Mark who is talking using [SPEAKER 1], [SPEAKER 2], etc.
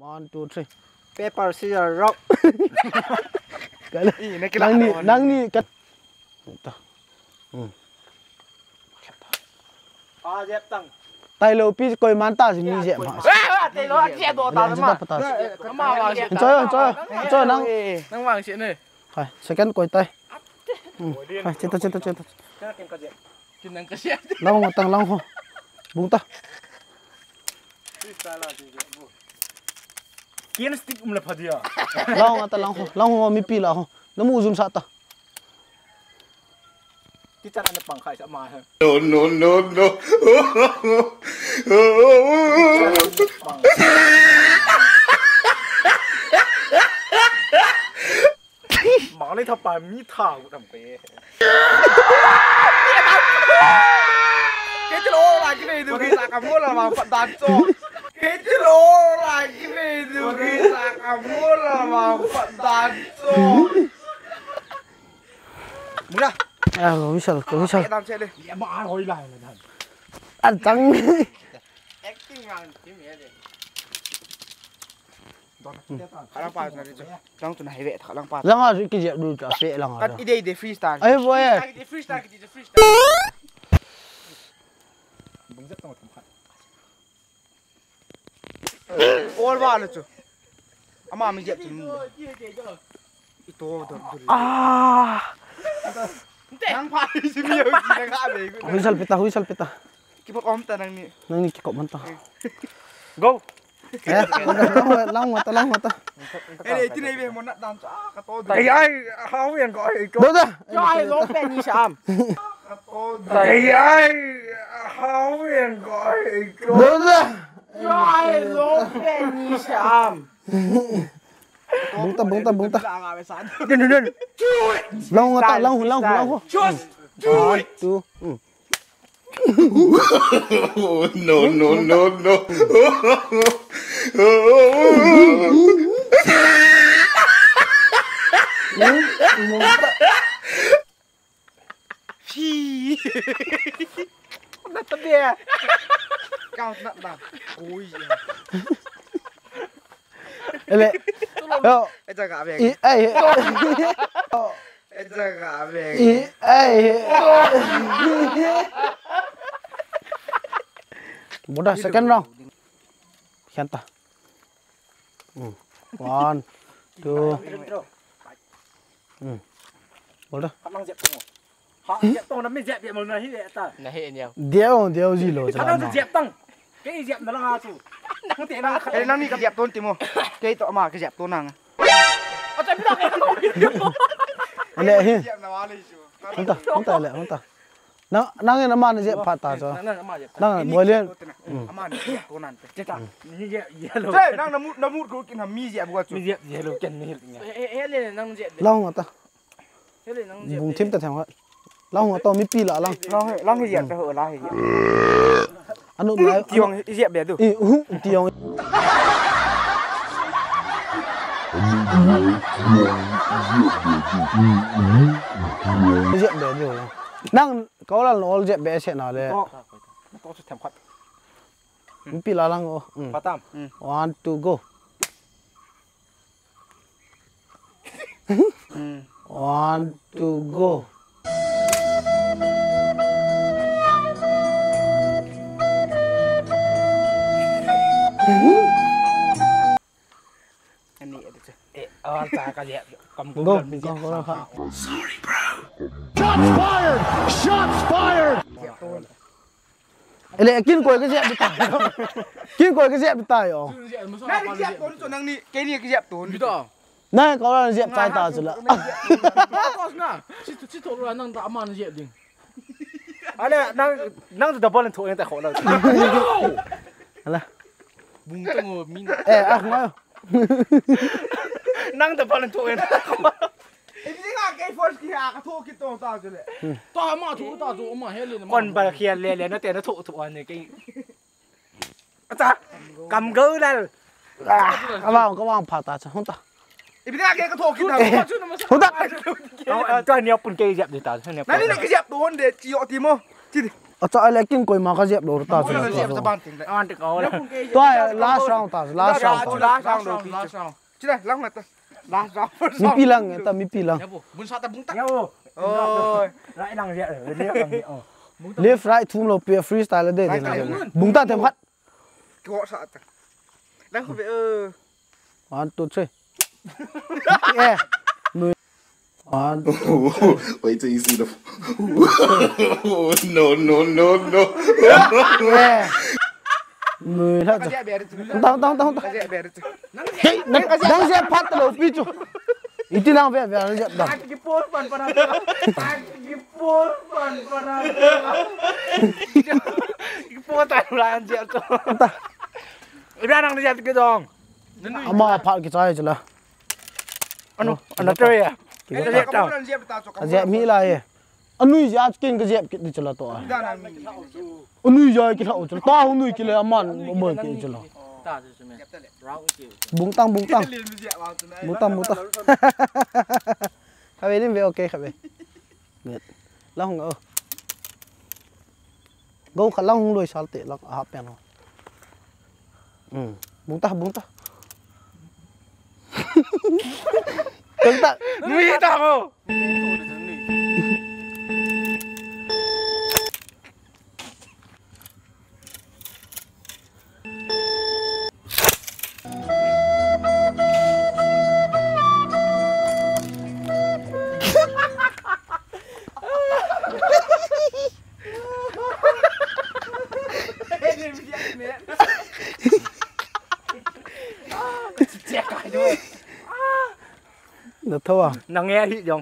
[SPEAKER 1] 1 2 3
[SPEAKER 2] paper scissors rock
[SPEAKER 1] cái này đang đi cắt
[SPEAKER 2] dẹp tăng
[SPEAKER 1] tay lâu pi coi man ta thì mi dẹp hả
[SPEAKER 2] tay lâu dẹp đồ ta mà
[SPEAKER 1] chơi
[SPEAKER 2] năng vàng chuyện này
[SPEAKER 1] phải second coi tay phải chết
[SPEAKER 2] chuyện năng cái gì
[SPEAKER 1] long một tầng long không bung ta
[SPEAKER 2] kiến stick là phải dia
[SPEAKER 1] long ta long không mi pi là không nó mua zoom sát ta
[SPEAKER 2] ที่จัดอันปังไข่จะมาฮะ
[SPEAKER 3] No.
[SPEAKER 2] หมาเลยทับปลามีท่ากูทำเป๊ะเกจิโร่อะไรกันดูกีฬากำมือละมาฝันดานโจเกจิโร่อะไรกันดูกีฬากำมือละมาฝันดานโจมึงนะ
[SPEAKER 1] Vishal
[SPEAKER 2] làm xe đi mà ăn hồi lại là thật
[SPEAKER 1] ăn trắng
[SPEAKER 2] acting ngang chứ mẹ đi khả năng pass này chứ trong tuần này vậy khả năng pass
[SPEAKER 1] lăng à cái gì đủ cả phê lăng à
[SPEAKER 2] cái idea để freestyle
[SPEAKER 1] ấy vui
[SPEAKER 2] cái freestyle bung rất tông thầm khát all vào rồi chứ ama mình dẹp chứ itu nang pari si Mio
[SPEAKER 1] Huisal pita
[SPEAKER 2] kipok om ta nang
[SPEAKER 1] ni kikop man ta
[SPEAKER 2] go
[SPEAKER 1] lang mata
[SPEAKER 2] ê tí này về một nát đàn cả to thầy ai háo huyền gọi
[SPEAKER 1] đâu ra
[SPEAKER 2] cho ai lốp bên như sao thầy ai háo huyền gọi
[SPEAKER 1] đâu ra
[SPEAKER 2] cho ai lốp bên như sao
[SPEAKER 1] bung ta
[SPEAKER 2] đừng
[SPEAKER 1] long one two
[SPEAKER 3] No.
[SPEAKER 2] Phi nát tao bè cao nát đàn ôi
[SPEAKER 1] ele yo
[SPEAKER 2] ai ra gà về
[SPEAKER 1] ai
[SPEAKER 2] ra gà về
[SPEAKER 1] bodoh second round sianta 1 2 bodoh
[SPEAKER 2] năng dẹp tông họ dẹp tông nó mới dẹp vậy mà nó hết ta
[SPEAKER 4] là hệ nhiều
[SPEAKER 1] đeo gì rồi
[SPEAKER 2] nó đang dẹp tông cái dẹp nó là chủ năng tiền năng cái năng đi cái dẹp tôn tìm không cái tọa mà cái dẹp tôn năng ở đây
[SPEAKER 1] ele hi honta ele honta nang na man je phata cho nang boy len
[SPEAKER 2] aman tôn năng chết ta ni dẹp yellow thế năng nó mút của kinh mi dẹp qua mi dẹp yellow chân ni hết lên năng dẹp
[SPEAKER 1] long ta
[SPEAKER 2] hết lên năng dẹp
[SPEAKER 1] bung thêm ta thèm hết long to mi pi la long
[SPEAKER 2] cái dẹp ta hở la dẹp
[SPEAKER 1] anu mai
[SPEAKER 2] tiong dẹp bé được
[SPEAKER 1] tiong dẹp bé rồi đang có là nó dẹp bé sẽ nào đấy
[SPEAKER 2] có thèm khoát
[SPEAKER 1] pi la lang
[SPEAKER 2] phát tam
[SPEAKER 1] 1 2 go 1 2 go
[SPEAKER 2] anh này được chưa ta cái dẹp cầm
[SPEAKER 1] go
[SPEAKER 3] Sorry, bro.
[SPEAKER 5] Shots fired!
[SPEAKER 1] ele kin coi cái dẹp bị tài kin coi cái dẹp bị tài oh
[SPEAKER 2] này cái dẹp tốn cho năng đi cái này cái dẹp tốn
[SPEAKER 1] này có là dẹp tài ta rồi là
[SPEAKER 4] chỉ thôi là năng đã mà nó dẹp đi
[SPEAKER 2] anh này năng từ bao lần thôi tại khổ rồi
[SPEAKER 1] là
[SPEAKER 4] bung tông rồi min
[SPEAKER 1] không nói
[SPEAKER 2] năng từ bao lần thôi cái gì cái first kia cái thô cái tông tao rồi đấy
[SPEAKER 4] tao mà thủ tao thủ mà hết lên
[SPEAKER 2] còn bà kia liền nó tiền nó thụ anh này cái ta cầm gỡ đây
[SPEAKER 1] có vào phá ta không ta
[SPEAKER 2] bây giờ cái thô cái nào
[SPEAKER 1] không ta
[SPEAKER 2] cho anh nhóc bún cây dẹp để ta cho anh nhóc
[SPEAKER 1] này
[SPEAKER 2] cái dẹp tốn để chịu tìm không
[SPEAKER 1] cho ai lại kinh coi mà cái dẹp đồ ta
[SPEAKER 2] Nó dẹp ra bàn tỉnh lại.
[SPEAKER 4] An được áo đấy.
[SPEAKER 1] tôi last round ta last round
[SPEAKER 2] Last round đầu tiên. Chứ này, lăng mặt ta. Last round.
[SPEAKER 1] mi pilang ta mi pilang
[SPEAKER 4] Ya bu, bun sa ta bung tak.
[SPEAKER 2] Ôi.
[SPEAKER 6] Lại đang dẹp ở đây bằng địa.
[SPEAKER 1] left right thum lo pe freestyle de bung ta thêm phát
[SPEAKER 2] Gõ sợ ta. Đang không phải
[SPEAKER 1] 1 2 3 yeah mười 1
[SPEAKER 3] Wait till you see the. No, no, no, no.
[SPEAKER 1] yeah 10 thôi
[SPEAKER 2] Dẹp bè đi.
[SPEAKER 1] tao
[SPEAKER 2] Dẹp bè đi.
[SPEAKER 1] hey đang dẹp phát lo pi chu itu nang ve ve dẹp dah
[SPEAKER 2] Gipur pan pada. Gipur pan pada. Gipur tay lại dẹp cho. Ra đang dẹp cái dòng.
[SPEAKER 1] ama phát cái trái chứ là
[SPEAKER 2] Ano chơi à?
[SPEAKER 1] cái
[SPEAKER 2] Dẹp tao.
[SPEAKER 1] dẹp mi lại anui ya kin cái dẹp cái chứ là to
[SPEAKER 2] Ra là mình.
[SPEAKER 1] anui ya cái thau chứ ta không nuôi cái là aman mở cái chứ là
[SPEAKER 4] Ta je semen. Rau itu.
[SPEAKER 1] bung tang
[SPEAKER 2] Liền dẹp vào từ này.
[SPEAKER 1] bung tang khai về đi về ok khai về good long ở go khả long lùi sao tệ long hấp bèn bung ta Tengok tak?
[SPEAKER 2] Nuôi tao không?
[SPEAKER 1] Được thôi à?
[SPEAKER 6] Nó nghe thị dòng.